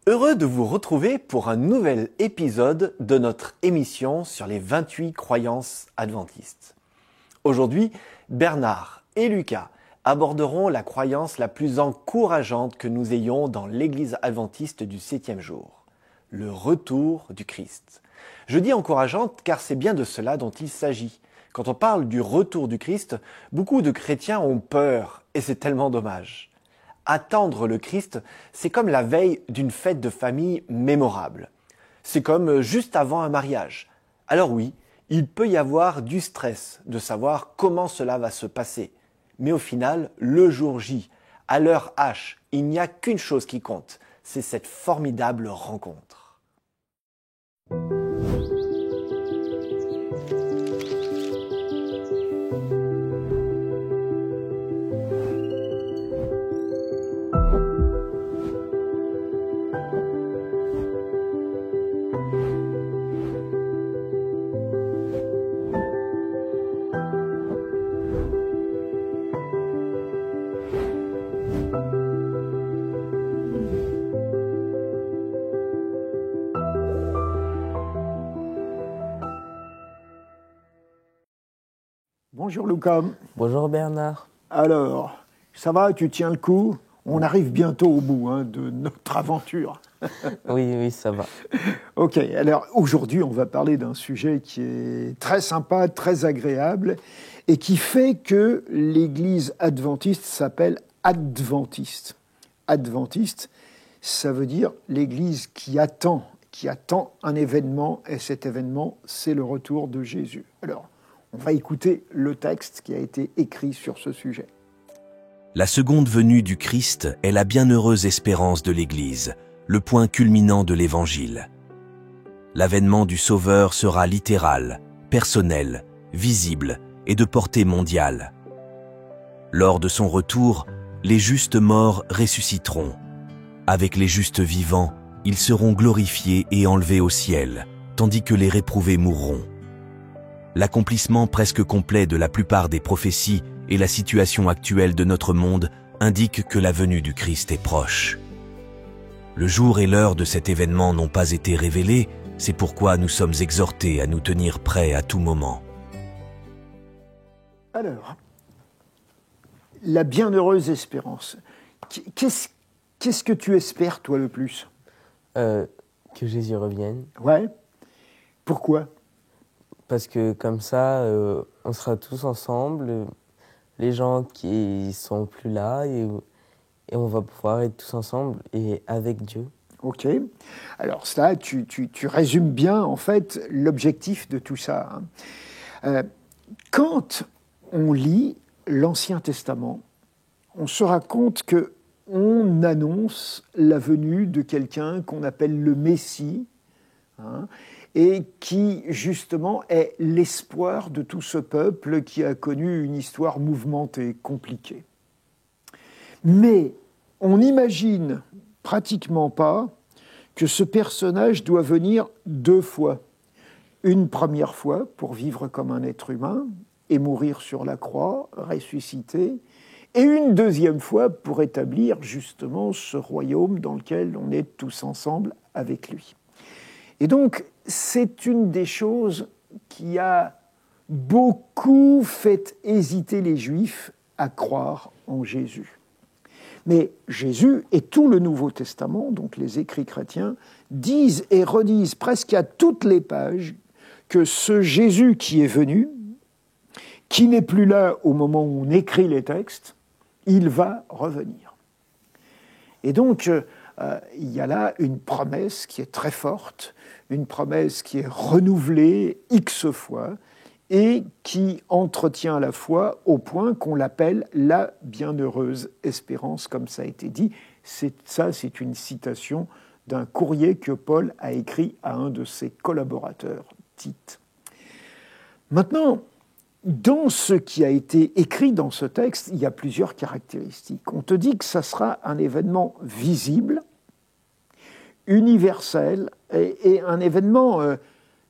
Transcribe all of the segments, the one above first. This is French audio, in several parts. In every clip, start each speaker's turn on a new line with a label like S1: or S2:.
S1: Heureux de vous retrouver pour un nouvel épisode de notre émission sur les 28 croyances adventistes. Aujourd'hui, Bernard et Lucas aborderont la croyance la plus encourageante que nous ayons dans l'Église adventiste du 7e jour, le retour du Christ. Je dis encourageante car c'est bien de cela dont il s'agit. Quand on parle du retour du Christ, beaucoup de chrétiens ont peur et c'est tellement dommage. Attendre le Christ, c'est comme la veille d'une fête de famille mémorable. C'est comme juste avant un mariage. Alors oui, il peut y avoir du stress de savoir comment cela va se passer. Mais au final, le jour J, à l'heure H, il n'y a qu'une chose qui compte, c'est cette formidable rencontre.
S2: Bonjour Lucas.
S3: Bonjour Bernard.
S2: Alors, ça va, tu tiens le coup? On arrive bientôt au bout de notre aventure.
S3: Oui, ça va.
S2: Ok, alors aujourd'hui on va parler d'un sujet qui est très sympa, très agréable et qui fait que l'Église adventiste s'appelle adventiste. Adventiste, ça veut dire l'Église qui attend un événement et cet événement c'est le retour de Jésus. Alors, on va écouter le texte qui a été écrit sur ce sujet.
S4: La seconde venue du Christ est la bienheureuse espérance de l'Église, le point culminant de l'Évangile. L'avènement du Sauveur sera littéral, personnel, visible et de portée mondiale. Lors de son retour, les justes morts ressusciteront. Avec les justes vivants, ils seront glorifiés et enlevés au ciel, tandis que les réprouvés mourront. L'accomplissement presque complet de la plupart des prophéties et la situation actuelle de notre monde indiquent que la venue du Christ est proche. Le jour et l'heure de cet événement n'ont pas été révélés, c'est pourquoi nous sommes exhortés à nous tenir prêts à tout moment.
S2: Alors, la bienheureuse espérance. Qu'est-ce que tu espères, toi, le plus?
S3: Que Jésus revienne.
S2: Ouais. Pourquoi?
S3: Parce que comme ça, on sera tous ensemble, les gens qui sont plus là, et on va pouvoir être tous ensemble et avec Dieu.
S2: Ok. Alors ça, tu résumes bien, en fait, l'objectif de tout ça. Quand on lit l'Ancien Testament, on se rend compte qu'on annonce la venue de quelqu'un qu'on appelle le Messie, et qui, justement, est l'espoir de tout ce peuple qui a connu une histoire mouvementée, compliquée. Mais on n'imagine pratiquement pas que ce personnage doit venir deux fois. Une première fois pour vivre comme un être humain et mourir sur la croix, ressusciter, et une deuxième fois pour établir justement ce royaume dans lequel on est tous ensemble avec lui. Et donc, c'est une des choses qui a beaucoup fait hésiter les Juifs à croire en Jésus. Mais Jésus et tout le Nouveau Testament, donc les écrits chrétiens, disent et redisent presque à toutes les pages que ce Jésus qui est venu, qui n'est plus là au moment où on écrit les textes, il va revenir. Et donc, il y a là une promesse qui est très forte, une promesse qui est renouvelée X fois et qui entretient la foi au point qu'on l'appelle la bienheureuse espérance, comme ça a été dit. C'est une citation d'un courrier que Paul a écrit à un de ses collaborateurs, Tite. Maintenant, dans ce qui a été écrit dans ce texte, il y a plusieurs caractéristiques. On te dit que ça sera un événement visible, universel et un événement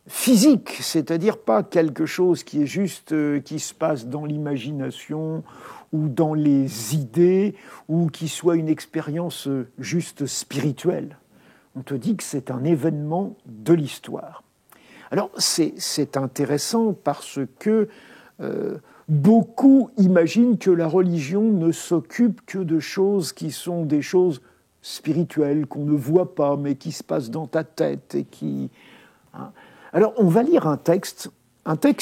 S2: physique, c'est-à-dire pas quelque chose qui est juste qui se passe dans l'imagination ou dans les idées ou qui soit une expérience juste spirituelle. on te dit que c'est un événement de l'histoire. Alors c'est intéressant parce que beaucoup imaginent que la religion ne s'occupe que de choses qui sont des choses spirituelles, qu'on ne voit pas, mais qui se passent dans ta tête et qui... Hein. Alors on va lire un texte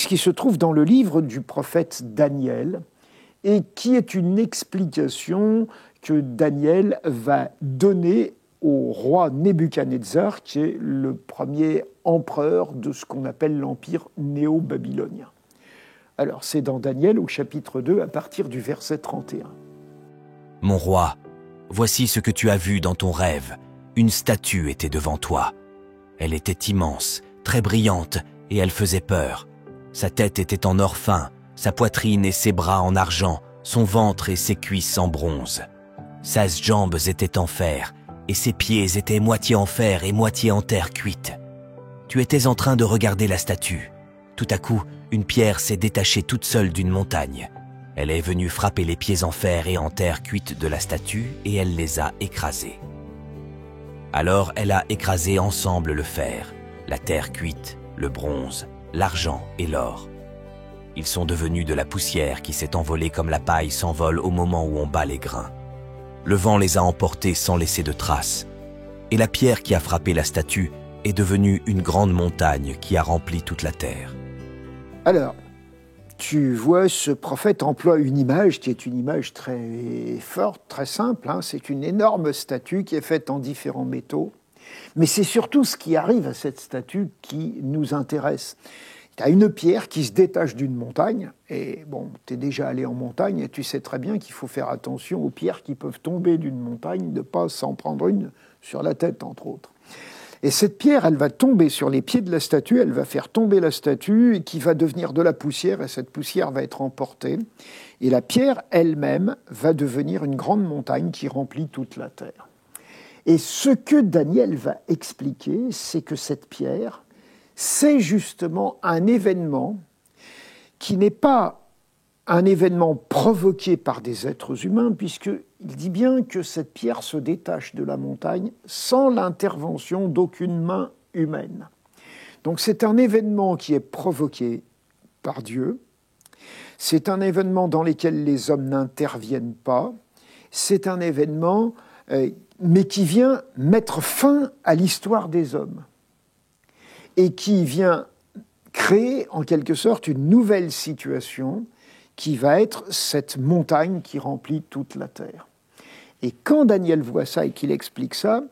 S2: qui se trouve dans le livre du prophète Daniel, et qui est une explication que Daniel va donner au roi Nebuchadnezzar, qui est le premier empereur de ce qu'on appelle l'empire néo-babylonien. Alors, c'est dans Daniel au chapitre 2, à partir du verset 31.
S4: « Mon roi, voici ce que tu as vu dans ton rêve. Une statue était devant toi. Elle était immense, très brillante, et elle faisait peur. Sa tête était en or fin, sa poitrine et ses bras en argent, son ventre et ses cuisses en bronze. Ses jambes étaient en fer, et ses pieds étaient moitié en fer et moitié en terre cuite. Tu étais en train de regarder la statue. Tout à coup, une pierre s'est détachée toute seule d'une montagne. Elle est venue frapper les pieds en fer et en terre cuite de la statue et elle les a écrasés. Alors elle a écrasé ensemble le fer, la terre cuite, le bronze, l'argent et l'or. Ils sont devenus de la poussière qui s'est envolée comme la paille s'envole au moment où on bat les grains. Le vent les a emportés sans laisser de traces. Et la pierre qui a frappé la statue est devenue une grande montagne qui a rempli toute la terre. »
S2: Alors, tu vois, ce prophète emploie une image qui est une image très forte, très simple. Hein. C'est une énorme statue qui est faite en différents métaux. Mais c'est surtout ce qui arrive à cette statue qui nous intéresse. Tu as une pierre qui se détache d'une montagne, et bon, tu es déjà allé en montagne, et tu sais très bien qu'il faut faire attention aux pierres qui peuvent tomber d'une montagne, de ne pas s'en prendre une sur la tête, entre autres. Et cette pierre, elle va tomber sur les pieds de la statue, elle va faire tomber la statue, et qui va devenir de la poussière, et cette poussière va être emportée. Et la pierre elle-même va devenir une grande montagne qui remplit toute la terre. Et ce que Daniel va expliquer, c'est que cette pierre, c'est justement un événement qui n'est pas un événement provoqué par des êtres humains, puisqu'il dit bien que cette pierre se détache de la montagne sans l'intervention d'aucune main humaine. Donc c'est un événement qui est provoqué par Dieu, c'est un événement dans lequel les hommes n'interviennent pas, c'est un événement mais qui vient mettre fin à l'histoire des hommes et qui vient créer en quelque sorte une nouvelle situation qui va être cette montagne qui remplit toute la terre. Et quand Daniel voit ça et qu'il explique ça,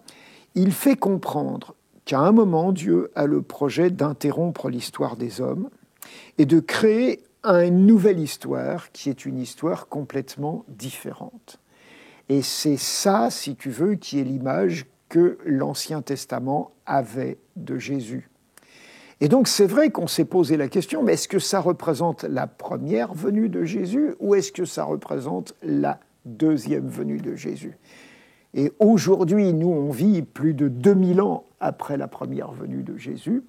S2: il fait comprendre qu'à un moment, Dieu a le projet d'interrompre l'histoire des hommes et de créer une nouvelle histoire qui est une histoire complètement différente. Et c'est ça, si tu veux, qui est l'image que l'Ancien Testament avait de Jésus. Et donc c'est vrai qu'on s'est posé la question, mais est-ce que ça représente la première venue de Jésus ou est-ce que ça représente la deuxième venue de Jésus? Et aujourd'hui, nous, on vit plus de 2000 ans après la première venue de Jésus,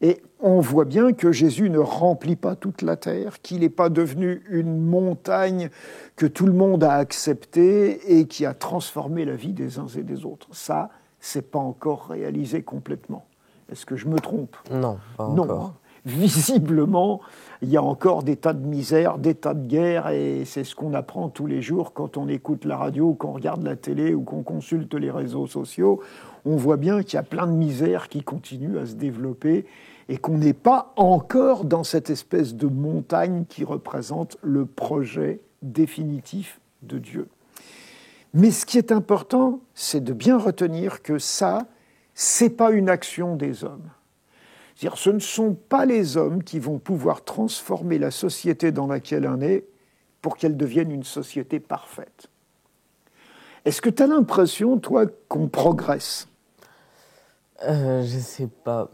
S2: et on voit bien que Jésus ne remplit pas toute la terre, qu'il n'est pas devenu une montagne que tout le monde a acceptée et qui a transformé la vie des uns et des autres. Ça, c'est pas encore réalisé complètement. Est-ce que je me trompe?
S3: Non, pas encore.
S2: Non. Visiblement, il y a encore des tas de misères, des tas de guerres, et c'est ce qu'on apprend tous les jours quand on écoute la radio, qu'on regarde la télé ou qu'on consulte les réseaux sociaux. On voit bien qu'il y a plein de misères qui continuent à se développer et qu'on n'est pas encore dans cette espèce de montagne qui représente le projet définitif de Dieu. Mais ce qui est important, c'est de bien retenir que ça, c'est pas une action des hommes. C'est-à-dire, ce ne sont pas les hommes qui vont pouvoir transformer la société dans laquelle on est pour qu'elle devienne une société parfaite. Est-ce que tu as l'impression, toi, qu'on progresse?
S3: Je sais pas.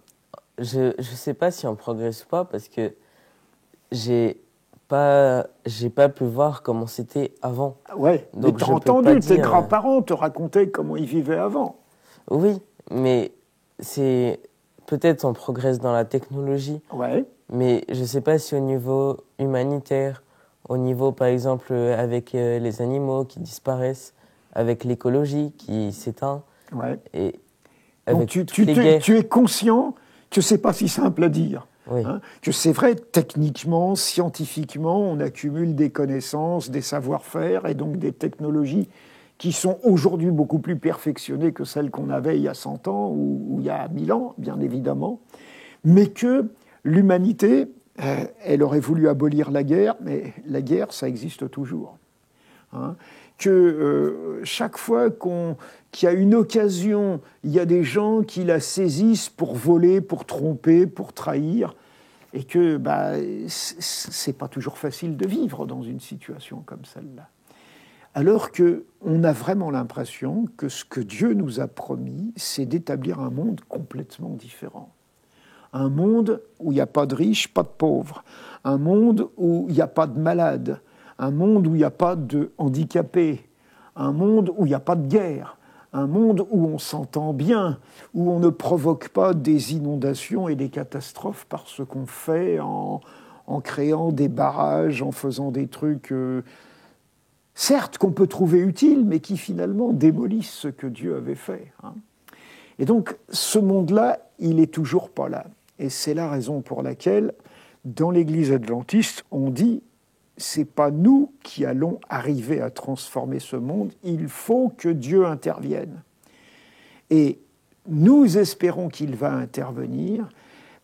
S3: Je sais pas si on progresse ou pas parce que j'ai pas pu voir comment c'était avant.
S2: Ouais,
S3: donc
S2: mais t'as entendu tes grands-parents te raconter comment ils vivaient avant.
S3: Oui, mais c'est peut-être on progresse dans la technologie.
S2: Ouais.
S3: Mais je sais pas si au niveau humanitaire, au niveau par exemple avec les animaux qui disparaissent, avec l'écologie qui s'éteint.
S2: Ouais.
S3: Et
S2: Donc
S3: avec
S2: tu
S3: toutes les guerres.
S2: es conscient que c'est pas si simple à dire.
S3: Oui.
S2: Hein, que c'est vrai, techniquement, scientifiquement, on accumule des connaissances, des savoir-faire et donc des technologies qui sont aujourd'hui beaucoup plus perfectionnées que celles qu'on avait il y a 100 ans ou il y a 1000 ans, bien évidemment, mais que l'humanité, elle aurait voulu abolir la guerre, mais la guerre, ça existe toujours. Hein, que chaque fois qu'il y a une occasion, il y a des gens qui la saisissent pour voler, pour tromper, pour trahir, et que c'est pas toujours facile de vivre dans une situation comme celle-là. Alors qu'on a vraiment l'impression que ce que Dieu nous a promis, c'est d'établir un monde complètement différent. Un monde où il n'y a pas de riches, pas de pauvres. Un monde où il n'y a pas de malades. Un monde où il n'y a pas de handicapés. Un monde où il n'y a pas de guerre. Un monde où on s'entend bien, où on ne provoque pas des inondations et des catastrophes par ce qu'on fait en créant des barrages, en faisant des trucs... certes, qu'on peut trouver utiles, mais qui finalement démolissent ce que Dieu avait fait. Hein. Et donc, ce monde-là, il n'est toujours pas là. Et c'est la raison pour laquelle, dans l'Église adventiste, on dit « c'est pas nous qui allons arriver à transformer ce monde, il faut que Dieu intervienne. » Et nous espérons qu'il va intervenir,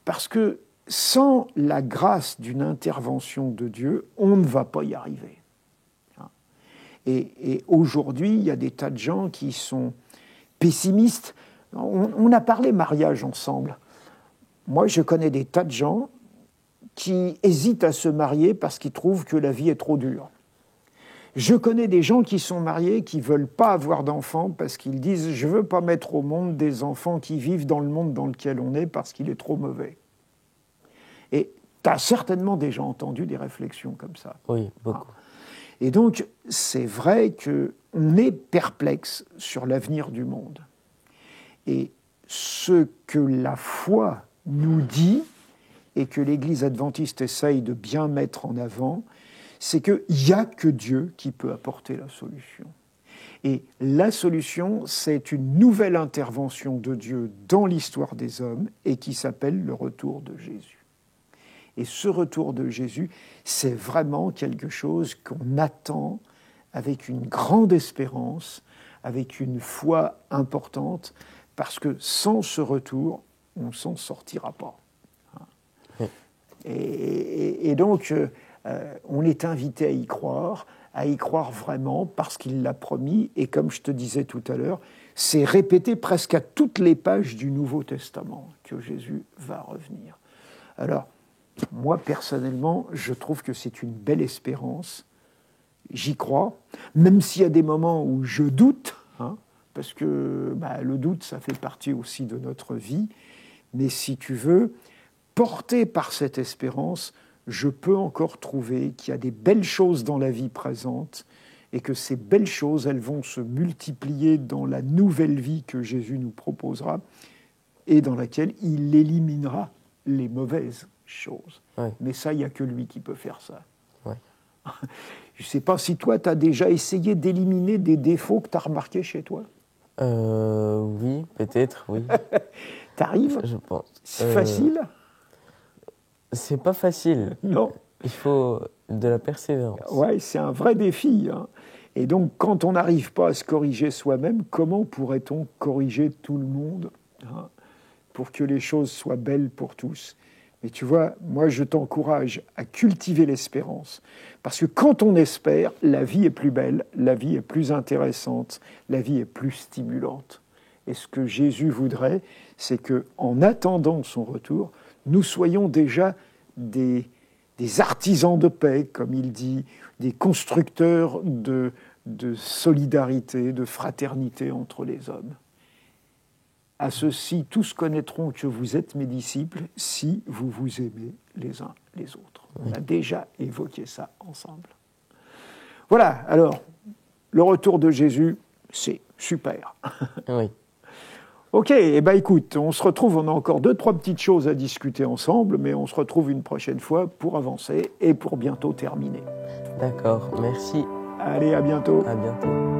S2: parce que sans la grâce d'une intervention de Dieu, on ne va pas y arriver. Et aujourd'hui, il y a des tas de gens qui sont pessimistes. On a parlé mariage ensemble. Moi, je connais des tas de gens qui hésitent à se marier parce qu'ils trouvent que la vie est trop dure. Je connais des gens qui sont mariés, qui ne veulent pas avoir d'enfants parce qu'ils disent « je ne veux pas mettre au monde des enfants qui vivent dans le monde dans lequel on est parce qu'il est trop mauvais ». Et tu as certainement déjà entendu des réflexions comme ça.
S3: Oui, beaucoup.
S2: Et donc, c'est vrai qu'on est perplexe sur l'avenir du monde. Et ce que la foi nous dit, et que l'Église adventiste essaye de bien mettre en avant, c'est qu'il n'y a que Dieu qui peut apporter la solution. Et la solution, c'est une nouvelle intervention de Dieu dans l'histoire des hommes, et qui s'appelle le retour de Jésus. Et ce retour de Jésus, c'est vraiment quelque chose qu'on attend avec une grande espérance, avec une foi importante, parce que sans ce retour, on ne s'en sortira pas. Et donc, on est invité à y croire vraiment parce qu'il l'a promis, et comme je te disais tout à l'heure, c'est répété presque à toutes les pages du Nouveau Testament que Jésus va revenir. Alors, moi, personnellement, je trouve que c'est une belle espérance. J'y crois, même s'il y a des moments où je doute, parce que le doute, ça fait partie aussi de notre vie. Mais si tu veux, porté par cette espérance, je peux encore trouver qu'il y a des belles choses dans la vie présente et que ces belles choses, elles vont se multiplier dans la nouvelle vie que Jésus nous proposera et dans laquelle il éliminera les mauvaises choses. Ouais. Mais ça, il n'y a que lui qui peut faire ça. Ouais. Je ne sais pas si toi, tu as déjà essayé d'éliminer des défauts que tu as remarqués chez toi.
S3: Oui, peut-être, oui.
S2: T'arrives ?
S3: Je pense.
S2: C'est facile ?
S3: C'est pas facile.
S2: Non.
S3: Il faut de la persévérance.
S2: Ouais, c'est un vrai défi. Hein. Et donc, quand on n'arrive pas à se corriger soi-même, comment pourrait-on corriger tout le monde pour que les choses soient belles pour tous ? Mais tu vois, moi, je t'encourage à cultiver l'espérance. Parce que quand on espère, la vie est plus belle, la vie est plus intéressante, la vie est plus stimulante. Et ce que Jésus voudrait, c'est qu'en attendant son retour, nous soyons déjà des artisans de paix, comme il dit, des constructeurs de solidarité, de fraternité entre les hommes. À ceci, tous connaîtront que vous êtes mes disciples si vous vous aimez les uns les autres. On a déjà évoqué ça ensemble. Voilà, alors, le retour de Jésus, c'est super.
S3: Oui.
S2: Ok, eh ben écoute, on se retrouve, on a encore 2-3 petites choses à discuter ensemble, mais on se retrouve une prochaine fois pour avancer et pour bientôt terminer.
S3: D'accord, merci.
S2: Allez, à bientôt.
S3: À bientôt.